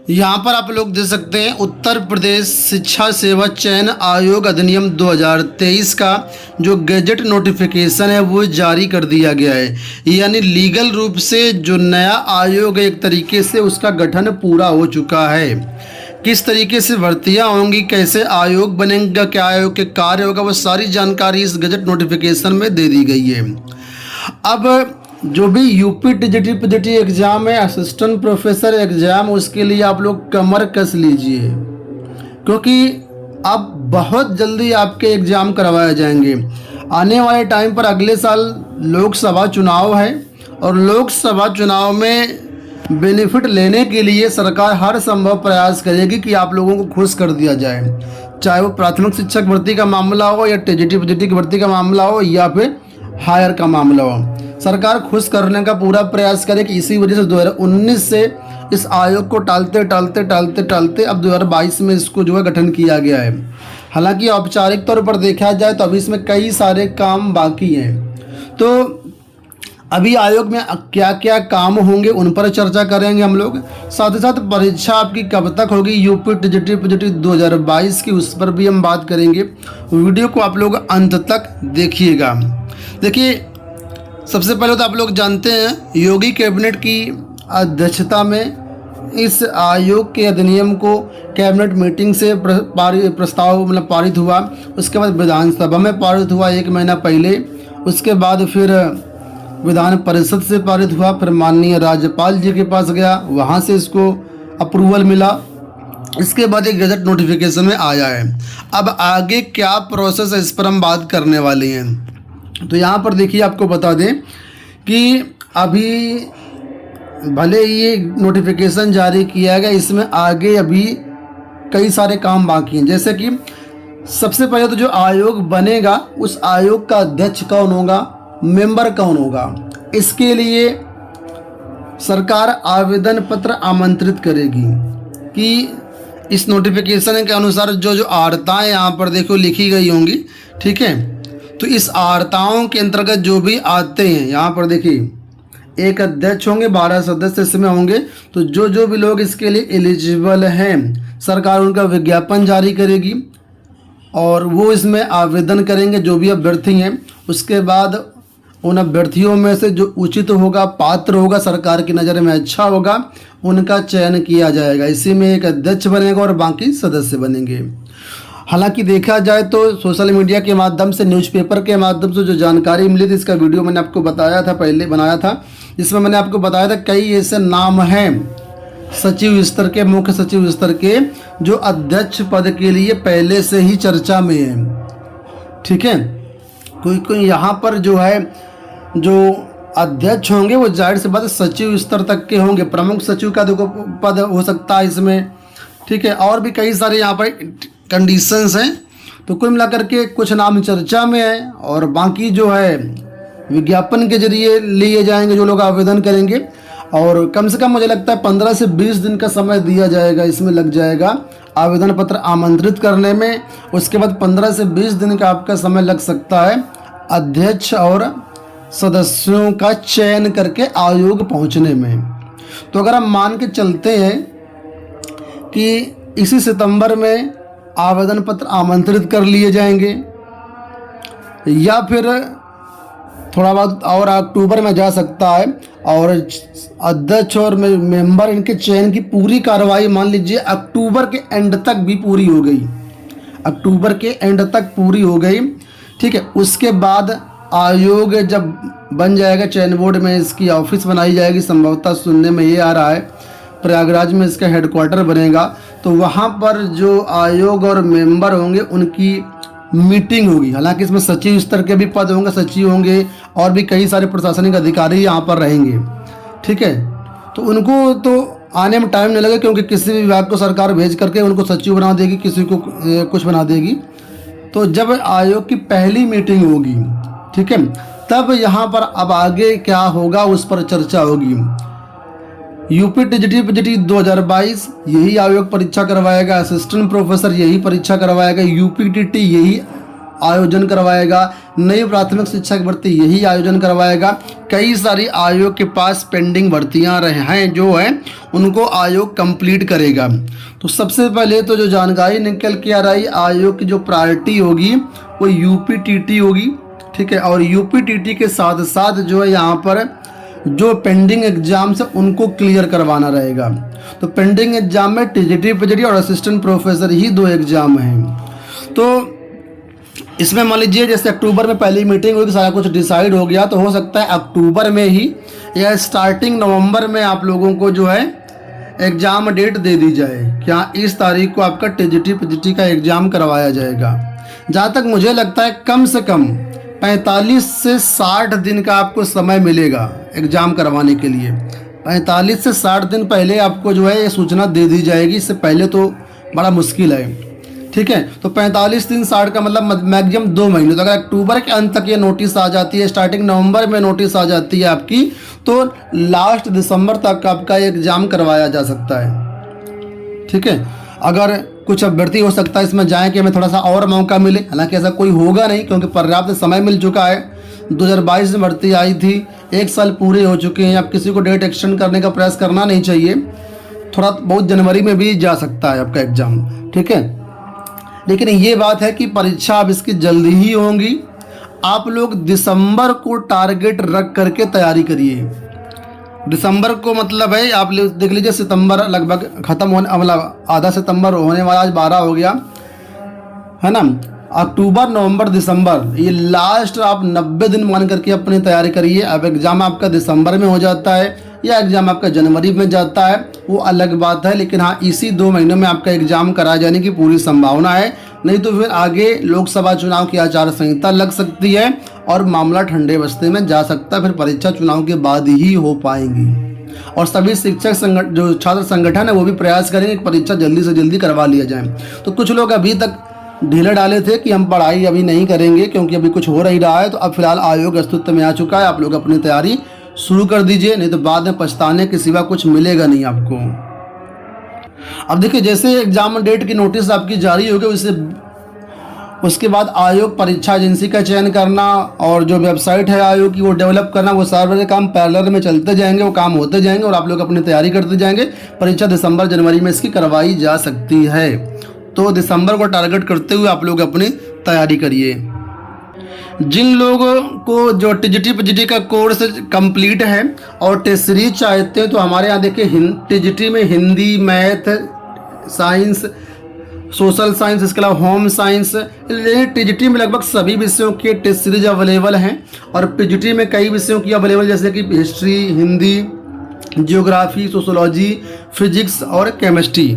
यहाँ पर आप लोग देख सकते हैं उत्तर प्रदेश शिक्षा सेवा चयन आयोग अधिनियम 2023 का जो गैजेट नोटिफिकेशन है वो जारी कर दिया गया है। यानी लीगल रूप से जो नया आयोग है एक तरीके से उसका गठन पूरा हो चुका है। किस तरीके से भर्तियां होंगी, कैसे आयोग बनेगा, क्या आयोग के कार्य होगा, वो सारी जानकारी इस गैजेट नोटिफिकेशन में दे दी गई है। अब जो भी यूपी टीजीटी पीजीटी एग्ज़ाम है, असिस्टेंट प्रोफेसर एग्ज़ाम, उसके लिए आप लोग कमर कस लीजिए, क्योंकि अब बहुत जल्दी आपके एग्ज़ाम करवाए जाएंगे। आने वाले टाइम पर अगले साल लोकसभा चुनाव है और लोकसभा चुनाव में बेनिफिट लेने के लिए सरकार हर संभव प्रयास करेगी कि आप लोगों को खुश कर दिया जाए, चाहे वो प्राथमिक शिक्षक भर्ती का मामला हो या टीजीटी पीजीटी की भर्ती का मामला हो या फिर हायर का मामला हो। सरकार खुश करने का पूरा प्रयास करे कि इसी वजह से 2019 से इस आयोग को टालते अब 2022 में इसको जो है गठन किया गया है। हालांकि औपचारिक तौर पर देखा जाए तो अभी इसमें कई सारे काम बाकी हैं। तो अभी आयोग में क्या क्या काम होंगे उन पर चर्चा करेंगे हम लोग। साथ ही साथ परीक्षा आपकी कब तक होगी यूपी टीजीटी पीजीटी 2022 की, उस पर भी हम बात करेंगे। वीडियो को आप लोग अंत तक देखिएगा। देखिए, सबसे पहले तो आप लोग जानते हैं योगी कैबिनेट की अध्यक्षता में इस आयोग के अधिनियम को कैबिनेट मीटिंग से प्रस्ताव पारित हुआ। उसके बाद विधानसभा में पारित हुआ 1 महीना पहले। उसके बाद फिर विधान परिषद से पारित हुआ, फिर माननीय राज्यपाल जी के पास गया, वहाँ से इसको अप्रूवल मिला। इसके बाद एक गजट नोटिफिकेशन में आया है। अब आगे क्या प्रोसेस है इस पर हम बात करने वाले हैं। तो यहाँ पर देखिए, आपको बता दें कि अभी भले ही ये नोटिफिकेशन जारी किया गया, इसमें आगे अभी कई सारे काम बाकी हैं। जैसे कि सबसे पहले तो जो आयोग बनेगा उस आयोग का अध्यक्ष कौन होगा, मेंबर कौन होगा, इसके लिए सरकार आवेदन पत्र आमंत्रित करेगी कि इस नोटिफिकेशन के अनुसार जो जो आर्ताएँ यहाँ पर देखो लिखी गई होंगी, ठीक है। तो इस आर्ताओं के अंतर्गत जो भी आते हैं, यहाँ पर देखिए एक अध्यक्ष होंगे, 12 सदस्य इसमें होंगे। तो जो जो भी लोग इसके लिए एलिजिबल हैं, सरकार उनका विज्ञापन जारी करेगी और वो इसमें आवेदन करेंगे जो भी अभ्यर्थी हैं। उसके बाद उन अभ्यर्थियों में से जो उचित होगा, पात्र होगा, सरकार की नज़र में अच्छा होगा, उनका चयन किया जाएगा। इसी में एक अध्यक्ष बनेगा और बाकी सदस्य बनेंगे। हालांकि देखा जाए तो सोशल मीडिया के माध्यम से, न्यूज़पेपर के माध्यम से जो जानकारी मिली थी, इसका वीडियो मैंने आपको बताया था, पहले बनाया था, जिसमें मैंने आपको बताया था कई ऐसे नाम हैं सचिव स्तर के, मुख्य सचिव स्तर के, जो अध्यक्ष पद के लिए पहले से ही चर्चा में है, ठीक है। कोई यहाँ पर जो है जो अध्यक्ष होंगे वो जाहिर सी बात सचिव स्तर तक के होंगे, प्रमुख सचिव का देखो पद हो सकता है इसमें, ठीक है। और भी कई सारे यहाँ पर कंडीशंस हैं। तो कुल मिलाकर के कुछ नाम चर्चा में है और बाकी जो है विज्ञापन के जरिए लिए जाएंगे जो लोग आवेदन करेंगे। और कम से कम मुझे लगता है 15 से 20 दिन का समय दिया जाएगा, इसमें लग जाएगा आवेदन पत्र आमंत्रित करने में। उसके बाद 15 से 20 दिन का आपका समय लग सकता है अध्यक्ष और सदस्यों का चयन करके आयोग पहुंचने में। तो अगर हम मान के चलते हैं कि इसी सितंबर में आवेदन पत्र आमंत्रित कर लिए जाएंगे या फिर थोड़ा बहुत और अक्टूबर में जा सकता है, और अध्यक्ष और मेंबर इनके चयन की पूरी कार्रवाई मान लीजिए अक्टूबर के एंड तक भी पूरी हो गई, अक्टूबर के एंड तक पूरी हो गई, ठीक है। उसके बाद आयोग जब बन जाएगा, चयन बोर्ड में इसकी ऑफिस बनाई जाएगी, संभवतः सुनने में ये आ रहा है प्रयागराज में इसका हेडक्वार्टर बनेगा। तो वहाँ पर जो आयोग और मेंबर होंगे उनकी मीटिंग होगी। हालांकि इसमें सचिव स्तर के भी पद होंगे, सचिव होंगे और भी कई सारे प्रशासनिक अधिकारी यहाँ पर रहेंगे, ठीक है। तो उनको तो आने में टाइम नहीं लगेगा, क्योंकि किसी भी विभाग को सरकार भेज करके उनको सचिव बना देगी, किसी को कुछ बना देगी। तो जब आयोग की पहली मीटिंग होगी, ठीक है, तब यहाँ पर अब आगे क्या होगा उस पर चर्चा होगी। यूपी टीजीटी पीजीटी 2022 यही आयोग परीक्षा करवाएगा, असिस्टेंट प्रोफेसर यही परीक्षा करवाएगा, यूपी टीटी यही आयोजन करवाएगा, नई प्राथमिक शिक्षा की भर्ती यही आयोजन करवाएगा। कई सारी आयोग के पास पेंडिंग भर्तियां रहे हैं जो है उनको आयोग कंप्लीट करेगा। तो सबसे पहले तो जो जानकारी निकल के आ रही, आयोग की जो प्रायोरिटी होगी वो यूपीटीटी होगी, ठीक है। और यूपीटीटी के साथ साथ जो है यहाँ पर जो पेंडिंग एग्जाम्स है उनको क्लियर करवाना रहेगा। तो पेंडिंग एग्जाम में टीजीटी पीजीटी और असिस्टेंट प्रोफेसर ही 2 एग्जाम हैं। तो इसमें मान लीजिए जैसे अक्टूबर में पहली मीटिंग हुई, सारा कुछ डिसाइड हो गया, तो हो सकता है अक्टूबर में ही या स्टार्टिंग नवंबर में आप लोगों को जो है एग्ज़ाम डेट दे दी जाए, क्या इस तारीख को आपका टीजीटी पीजीटी का एग्ज़ाम करवाया जाएगा। जहाँ तक मुझे लगता है कम से कम 45 से 60 दिन का आपको समय मिलेगा एग्ज़ाम करवाने के लिए। 45 से 60 दिन पहले आपको जो है ये सूचना दे दी जाएगी, इससे पहले तो बड़ा मुश्किल है, ठीक है। तो 45 दिन 60 का मतलब मैक्सिमम 2 महीने। तो अगर अक्टूबर के अंत तक ये नोटिस आ जाती है, स्टार्टिंग नवंबर में नोटिस आ जाती है आपकी, तो लास्ट दिसंबर तक आपका एग्ज़ाम करवाया जा सकता है, ठीक है। अगर कुछ अभ्यर्थी हो सकता है इसमें जाएं कि हमें थोड़ा सा और मौका मिले, हालांकि ऐसा कोई होगा नहीं क्योंकि पर्याप्त समय मिल चुका है। 2022 में भर्ती आई थी, 1 साल पूरे हो चुके हैं। अब किसी को डेट एक्सटेंड करने का प्रयास करना नहीं चाहिए, थोड़ा बहुत जनवरी में भी जा सकता है आपका एग्ज़ाम, ठीक है। लेकिन ये बात है कि परीक्षा अब इसकी जल्दी ही होंगी। आप लोग दिसंबर को टारगेट रख करके तैयारी करिए। दिसंबर को मतलब है आप देख लीजिए, सितंबर लगभग ख़त्म होने, मतलब आधा सितंबर होने वाला, आज 12 हो गया है ना। अक्टूबर नवंबर दिसंबर ये लास्ट आप 90 दिन मान करके अपनी तैयारी करिए। अब एग्ज़ाम आपका दिसंबर में हो जाता है या एग्ज़ाम आपका जनवरी में जाता है वो अलग बात है, लेकिन हाँ इसी 2 महीनों में आपका एग्ज़ाम कराए जाने की पूरी संभावना है। नहीं तो फिर आगे लोकसभा चुनाव की आचार संहिता लग सकती है और मामला ठंडे बस्ते में जा सकता है, फिर परीक्षा चुनाव के बाद ही हो पाएंगी। और सभी शिक्षक जो छात्र संगठन है वो भी प्रयास करेंगे कि परीक्षा जल्दी से जल्दी करवा लिया जाए। तो कुछ लोग अभी तक ढीले डाले थे कि हम पढ़ाई अभी नहीं करेंगे क्योंकि अभी कुछ हो नहीं रहा है, तो अब फिलहाल आयोग अस्तित्व में आ चुका है। आप लोग अपनी तैयारी शुरू कर दीजिए, नहीं तो बाद में पछताने के सिवा कुछ मिलेगा नहीं आपको। अब देखिए जैसे एग्जाम डेट की नोटिस आपकी जारी होगी उसके बाद आयोग परीक्षा एजेंसी का चयन करना और जो वेबसाइट है आयोग की वो डेवलप करना, वो सारे काम पैरेलल में चलते जाएंगे, वो काम होते जाएंगे और आप लोग अपनी तैयारी करते जाएंगे। परीक्षा दिसंबर जनवरी में इसकी करवाई जा सकती है। तो दिसंबर को टारगेट करते हुए आप लोग अपनी तैयारी करिए। जिन लोगों को जो टीजीटी पीजीटी का कोर्स कंप्लीट है और टेस्ट सीरीज चाहते हैं, तो हमारे यहाँ देखिए टीजीटी में Hindi, math, science, social science, इसके अलावा होम साइंस, टीजीटी में लगभग सभी विषयों के टेस्ट सीरीज अवेलेबल हैं और पीजीटी में कई विषयों की अवेलेबल, जैसे कि history, Hindi, geography, sociology, physics और केमिस्ट्री।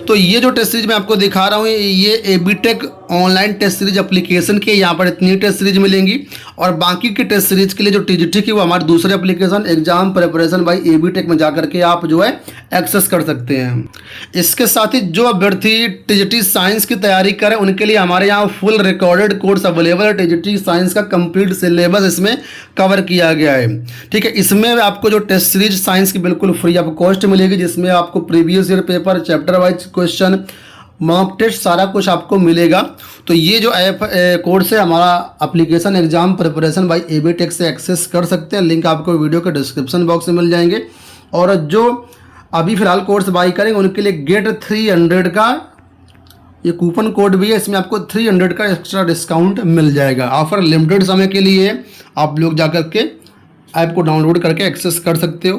तो ये जो टेस्ट सीरीज मैं आपको दिखा रहा हूँ ये एबीटेक ऑनलाइन टेस्ट सीरीज एप्लीकेशन के यहाँ पर इतनी टेस्ट सीरीज मिलेंगी और बाकी के टेस्ट सीरीज के लिए जो टीजीटी की वो हमारे दूसरे एप्लीकेशन एग्जाम प्रिपरेशन बाय एबीटेक में जाकर के आप जो है एक्सेस कर सकते हैं। इसके साथ ही जो अभ्यर्थी टीजीटी साइंस की तैयारी करें उनके लिए हमारे यहाँ फुल रिकॉर्डेड कोर्स अवेलेबल है। टीजीटी साइंस का कंप्लीट सिलेबस इसमें कवर किया गया है, ठीक है। इसमें आपको जो टेस्ट सीरीज साइंस की बिल्कुल फ्री ऑफ कॉस्ट मिलेगी, जिसमें आपको previous year paper, chapter wise question, mock test सारा कुछ आपको मिलेगा। तो ये जो ऐप कोर्स है हमारा एप्लीकेशन एग्जाम प्रिपरेशन बाय एबीटेक से एक्सेस कर सकते हैं। लिंक आपको वीडियो के डिस्क्रिप्शन बॉक्स में मिल जाएंगे। और जो अभी फ़िलहाल कोर्स बाई करेंगे उनके लिए गेट 300 का ये कूपन कोड भी है, इसमें आपको 300 का एक्स्ट्रा डिस्काउंट मिल जाएगा। ऑफर लिमिटेड समय के लिए आप लोग जाकर के ऐप को डाउनलोड करके एक्सेस कर सकते हो।